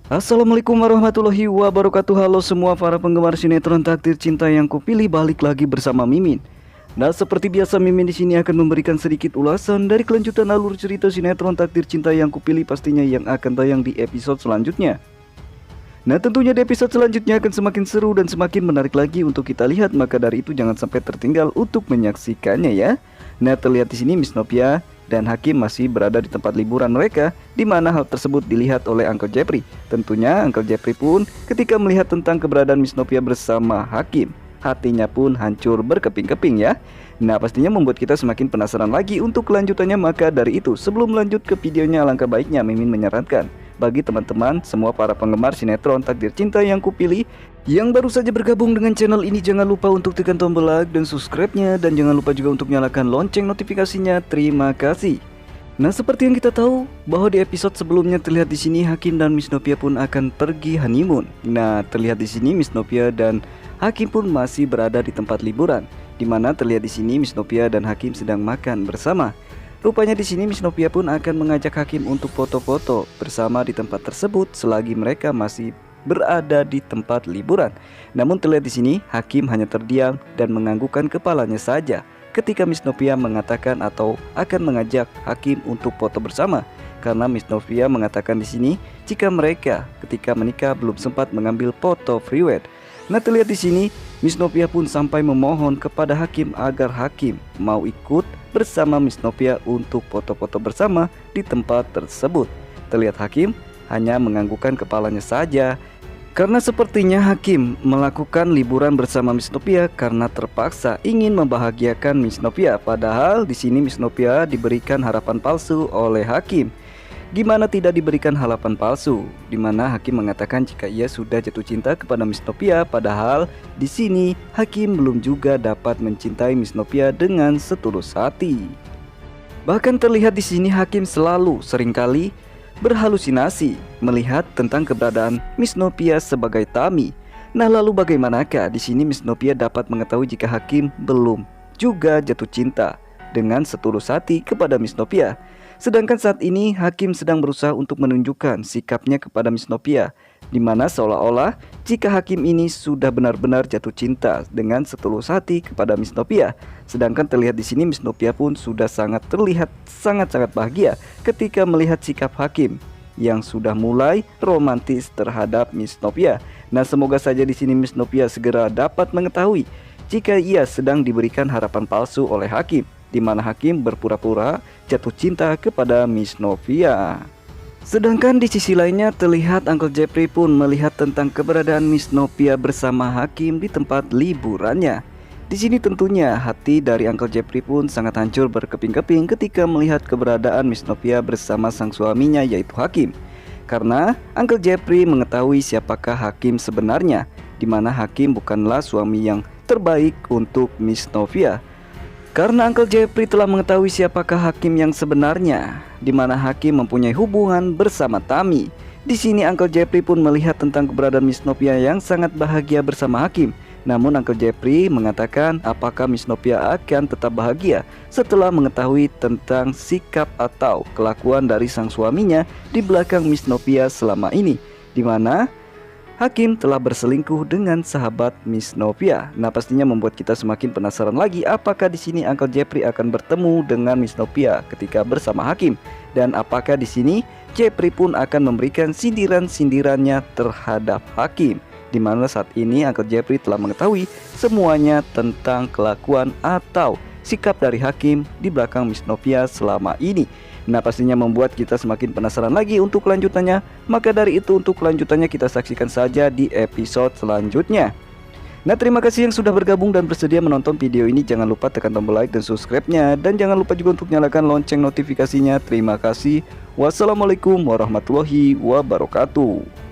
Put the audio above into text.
Assalamualaikum warahmatullahi wabarakatuh. Halo semua para penggemar sinetron Takdir Cinta yang kupilih, balik lagi bersama Mimin. Nah, seperti biasa Mimin di sini akan memberikan sedikit ulasan dari kelanjutan alur cerita sinetron Takdir Cinta yang kupilih, pastinya yang akan tayang di episode selanjutnya. Nah, tentunya di episode selanjutnya akan semakin seru dan semakin menarik lagi untuk kita lihat, maka dari itu jangan sampai tertinggal untuk menyaksikannya ya. Nah, terlihat di sini Miss Novia dan Hakim masih berada di tempat liburan mereka, di mana hal tersebut dilihat oleh Uncle Jeffrey. Tentunya Uncle Jeffrey pun ketika melihat tentang keberadaan Miss Novia bersama Hakim, hatinya pun hancur berkeping-keping ya. Nah, pastinya membuat kita semakin penasaran lagi untuk kelanjutannya. Maka dari itu, sebelum lanjut ke videonya, alangkah baiknya Mimin menyarankan bagi teman-teman semua para penggemar sinetron Takdir Cinta yang kupilih, yang baru saja bergabung dengan channel ini, jangan lupa untuk tekan tombol like dan subscribe-nya, dan jangan lupa juga untuk nyalakan lonceng notifikasinya. Terima kasih. Nah, seperti yang kita tahu bahwa di episode sebelumnya terlihat di sini Hakim dan Miss Novia pun akan pergi honeymoon. Nah, terlihat di sini Miss Novia dan Hakim pun masih berada di tempat liburan, di mana terlihat di sini Miss Novia dan Hakim sedang makan bersama. Rupanya di sini Miss Novia pun akan mengajak Hakim untuk foto-foto bersama di tempat tersebut selagi mereka masih berada di tempat liburan. Namun terlihat di sini Hakim hanya terdiam dan menganggukkan kepalanya saja ketika Miss Novia mengatakan atau akan mengajak Hakim untuk foto bersama. Karena Miss Novia mengatakan di sini jika mereka ketika menikah belum sempat mengambil foto prewed. Nah, terlihat di sini Miss Novia pun sampai memohon kepada Hakim agar Hakim mau ikut bersama Miss Novia untuk foto-foto bersama di tempat tersebut. Terlihat Hakim hanya menganggukkan kepalanya saja, karena sepertinya Hakim melakukan liburan bersama Miss Novia karena terpaksa ingin membahagiakan Miss Novia. Padahal di sini Miss Novia diberikan harapan palsu oleh Hakim. Gimana tidak diberikan harapan palsu, dimana Hakim mengatakan jika ia sudah jatuh cinta kepada Miss Novia, padahal di sini Hakim belum juga dapat mencintai Miss Novia dengan setulus hati. Bahkan terlihat di sini Hakim selalu seringkali berhalusinasi melihat tentang keberadaan Miss Novia sebagai Tami. Nah, lalu bagaimanakah di sini Miss Novia dapat mengetahui jika Hakim belum juga jatuh cinta dengan setulus hati kepada Miss Novia? Sedangkan saat ini Hakim sedang berusaha untuk menunjukkan sikapnya kepada Miss Novia, dimana seolah-olah jika Hakim ini sudah benar-benar jatuh cinta dengan setulus hati kepada Miss Novia. Sedangkan terlihat di sini Miss Novia pun sudah terlihat sangat-sangat bahagia ketika melihat sikap Hakim yang sudah mulai romantis terhadap Miss Novia. Nah, semoga saja di sini Miss Novia segera dapat mengetahui jika ia sedang diberikan harapan palsu oleh Hakim, di mana Hakim berpura-pura jatuh cinta kepada Miss Novia. Sedangkan di sisi lainnya terlihat Uncle Jeffrey pun melihat tentang keberadaan Miss Novia bersama Hakim di tempat liburannya. Di sini tentunya hati dari Uncle Jeffrey pun sangat hancur berkeping-keping ketika melihat keberadaan Miss Novia bersama sang suaminya yaitu Hakim. Karena Uncle Jeffrey mengetahui siapakah Hakim sebenarnya, di mana Hakim bukanlah suami yang terbaik untuk Miss Novia. Karena Uncle Jeffrey telah mengetahui siapakah Hakim yang sebenarnya, di mana Hakim mempunyai hubungan bersama Tami. Di sini Uncle Jeffrey pun melihat tentang keberadaan Miss Novia yang sangat bahagia bersama Hakim. Namun Uncle Jeffrey mengatakan apakah Miss Novia akan tetap bahagia setelah mengetahui tentang sikap atau kelakuan dari sang suaminya di belakang Miss Novia selama ini, di mana Hakim telah berselingkuh dengan sahabat Miss Novia. Nah, pastinya membuat kita semakin penasaran lagi apakah di sini Uncle Jeffrey akan bertemu dengan Miss Novia ketika bersama Hakim, dan apakah di sini Jeffrey pun akan memberikan sindiran-sindirannya terhadap Hakim, di mana saat ini Uncle Jeffrey telah mengetahui semuanya tentang kelakuan atau sikap dari Hakim di belakang Miss Novia selama ini. Nah, pastinya membuat kita semakin penasaran lagi untuk kelanjutannya. Maka dari itu untuk kelanjutannya kita saksikan saja di episode selanjutnya. Nah, terima kasih yang sudah bergabung dan bersedia menonton video ini. Jangan lupa tekan tombol like dan subscribe-nya, dan jangan lupa juga untuk nyalakan lonceng notifikasinya. Terima kasih. Wassalamualaikum warahmatullahi wabarakatuh.